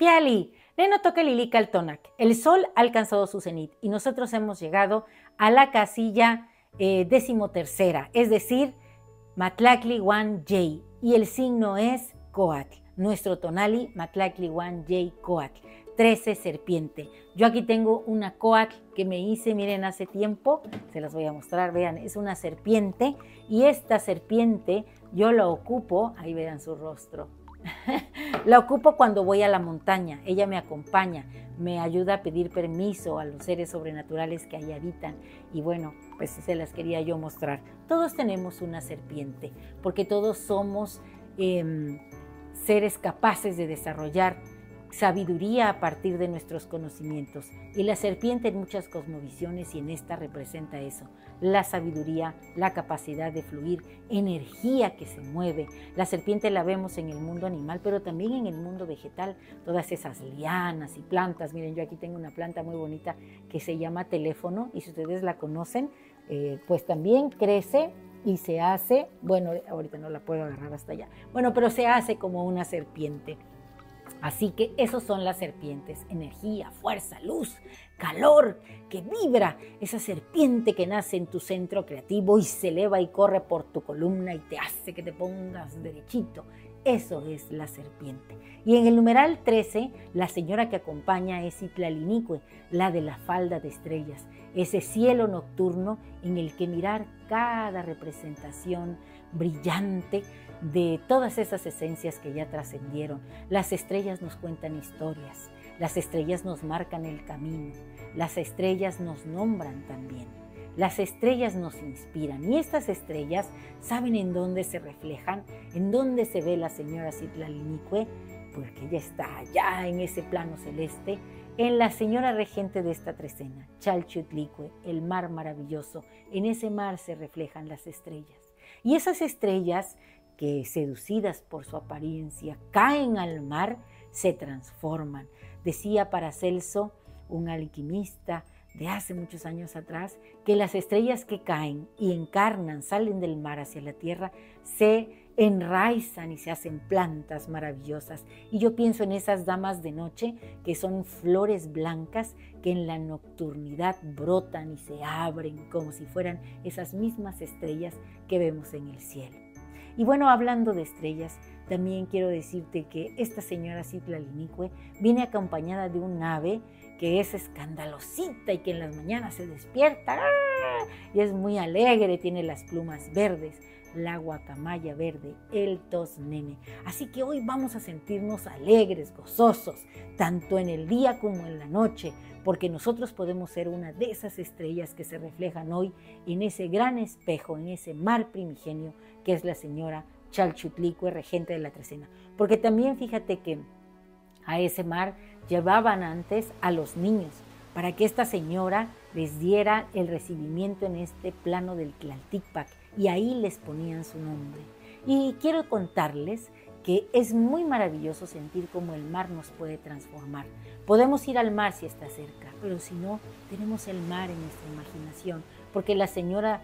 Piali, Neno toca Lilica al Tonac. El sol ha alcanzado su cenit y nosotros hemos llegado a la casilla 13ª, es decir, Matlacli Wan Yey, y el signo es Coatl. Nuestro tonali, Matlacli Wan Yey Coatl, 13 serpiente. Yo aquí tengo una Coatl que me hice, miren, hace tiempo, se las voy a mostrar, vean, es una serpiente, y esta serpiente yo la ocupo, ahí vean su rostro, la ocupo cuando voy a la montaña. Ella me acompaña, me ayuda a pedir permiso a los seres sobrenaturales que ahí habitan. Y bueno, pues se las quería yo mostrar. Todos tenemos una serpiente, porque todos somos seres capaces de desarrollar sabiduría a partir de nuestros conocimientos. Y la serpiente en muchas cosmovisiones, y en esta representa eso, la sabiduría, la capacidad de fluir, energía que se mueve. La serpiente la vemos en el mundo animal, pero también en el mundo vegetal, todas esas lianas y plantas. Miren, yo aquí tengo una planta muy bonita que se llama teléfono, y si ustedes la conocen, pues también crece y se hace, bueno, ahorita no la puedo agarrar hasta allá, bueno, pero se hace como una serpiente. Así que esos son las serpientes: energía, fuerza, luz, calor, que vibra, esa serpiente que nace en tu centro creativo y se eleva y corre por tu columna y te hace que te pongas derechito. Eso es la serpiente. Y en el numeral 13, la señora que acompaña es Itlalinicue, la de la falda de estrellas, ese cielo nocturno en el que mirar cada representación brillante de todas esas esencias que ya trascendieron. Las estrellas nos cuentan historias, las estrellas nos marcan el camino, las estrellas nos nombran también, las estrellas nos inspiran, y estas estrellas saben en dónde se reflejan, en dónde se ve la señora Itlalinicue, porque ella está allá en ese plano celeste, en la señora regente de esta trecena, Chalchutlicue, el mar maravilloso. En ese mar se reflejan las estrellas. Y esas estrellas que, seducidas por su apariencia, caen al mar, se transforman. Decía Paracelso, un alquimista de hace muchos años atrás, que las estrellas que caen y encarnan, salen del mar hacia la tierra, se enraizan y se hacen plantas maravillosas. Y yo pienso en esas damas de noche, que son flores blancas que en la nocturnidad brotan y se abren como si fueran esas mismas estrellas que vemos en el cielo. Y bueno, hablando de estrellas, también quiero decirte que esta señora Itlalinicue viene acompañada de un ave que es escandalosita y que en las mañanas se despierta y es muy alegre, tiene las plumas verdes, la guacamaya verde, el tosnene. Así que hoy vamos a sentirnos alegres, gozosos, tanto en el día como en la noche, porque nosotros podemos ser una de esas estrellas que se reflejan hoy en ese gran espejo, en ese mar primigenio que es la señora Chalchutlicue, regente de la trecena. Porque también fíjate que a ese mar llevaban antes a los niños para que esta señora les diera el recibimiento en este plano del Tlalticpac, y ahí les ponían su nombre. Y quiero contarles que es muy maravilloso sentir cómo el mar nos puede transformar. Podemos ir al mar si está cerca, pero si no, tenemos el mar en nuestra imaginación, porque la señora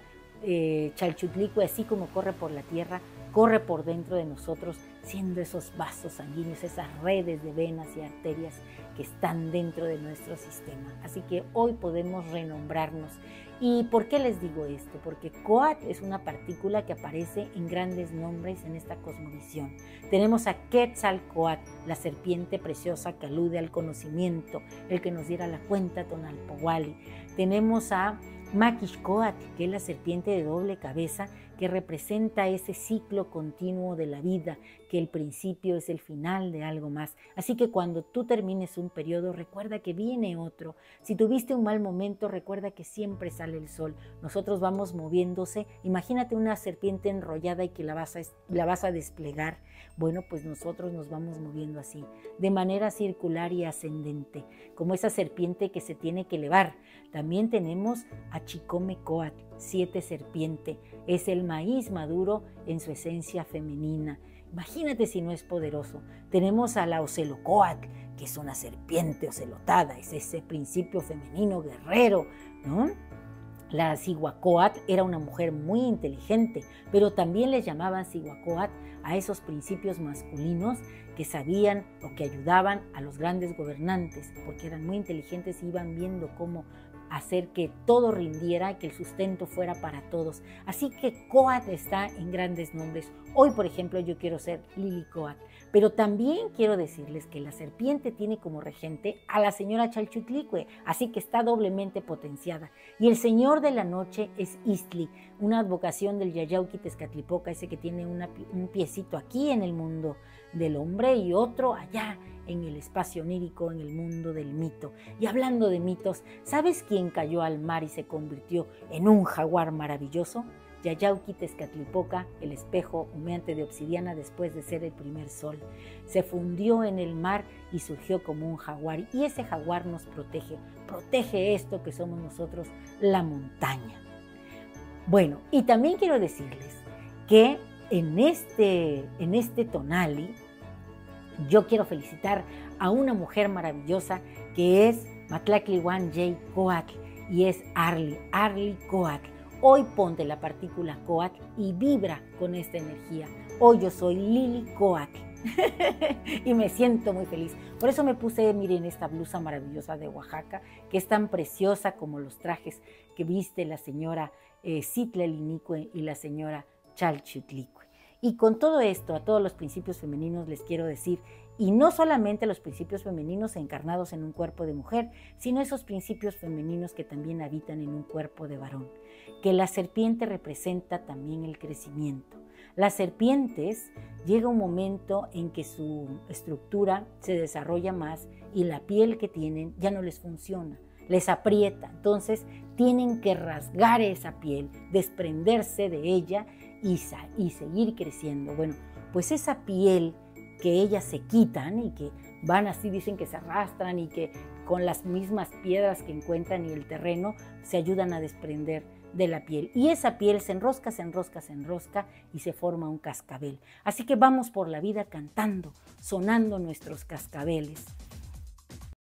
Chalchutlicue, así como corre por la tierra, corre por dentro de nosotros, siendo esos vasos sanguíneos, esas redes de venas y arterias que están dentro de nuestro sistema. Así que hoy podemos renombrarnos. ¿Y por qué les digo esto? Porque Coatl es una partícula que aparece en grandes nombres en esta cosmovisión. Tenemos a Quetzalcoatl, la serpiente preciosa que alude al conocimiento, el que nos diera la cuenta Tonalpohualli. Tenemos a Maquixcoatl, que es la serpiente de doble cabeza, que representa ese ciclo continuo de la vida, que el principio es el final de algo más. Así que cuando tú termines un periodo, recuerda que viene otro. Si tuviste un mal momento, recuerda que siempre sale el sol. Nosotros vamos moviéndose. Imagínate una serpiente enrollada y que la vas a desplegar. Bueno, pues nosotros nos vamos moviendo así, de manera circular y ascendente, como esa serpiente que se tiene que elevar. También tenemos a Chicomecoatl, 7 serpiente. Es el maíz maduro en su esencia femenina. Imagínate si no es poderoso. Tenemos a la Ocelocoatl, que es una serpiente ocelotada, es ese principio femenino guerrero, ¿no? La Cihuacóatl era una mujer muy inteligente, pero también les llamaban Cihuacóatl a esos principios masculinos que sabían o que ayudaban a los grandes gobernantes, porque eran muy inteligentes y iban viendo cómo hacer que todo rindiera, que el sustento fuera para todos. Así que Coatl está en grandes nombres. Hoy, por ejemplo, yo quiero ser Lilicoatl, pero también quiero decirles que la serpiente tiene como regente a la señora Chalchutlicue, así que está doblemente potenciada. Y el señor de la noche es Istli, una advocación del Yayauquitezcatlipoca, ese que tiene un piecito aquí en el mundo del hombre y otro allá en el espacio onírico, en el mundo del mito. Y hablando de mitos, ¿sabes quién cayó al mar y se convirtió en un jaguar maravilloso? Yayauquitezcatlipoca, el espejo humeante de obsidiana después de ser el primer sol. Se fundió en el mar y surgió como un jaguar, y ese jaguar nos protege esto que somos nosotros, la montaña. Bueno, y también quiero decirles que en este tonali yo quiero felicitar a una mujer maravillosa que es Matlaclihuan Yey Coatl y es Arly Coatl. Hoy ponte la partícula Coatl y vibra con esta energía. Hoy yo soy Lili Coatl y me siento muy feliz. Por eso me puse, miren, esta blusa maravillosa de Oaxaca, que es tan preciosa como los trajes que viste la señora Citlalinicue y la señora Chalchutlicue. Y con todo esto, a todos los principios femeninos les quiero decir, y no solamente los principios femeninos encarnados en un cuerpo de mujer, sino esos principios femeninos que también habitan en un cuerpo de varón, que la serpiente representa también el crecimiento. Las serpientes llega un momento en que su estructura se desarrolla más y la piel que tienen ya no les funciona, les aprieta, entonces tienen que rasgar esa piel, desprenderse de ella y seguir creciendo. Bueno, pues esa piel que ellas se quitan y que van así, dicen que se arrastran y que con las mismas piedras que encuentran y el terreno se ayudan a desprender de la piel. Y esa piel se enrosca y se forma un cascabel. Así que vamos por la vida cantando, sonando nuestros cascabeles.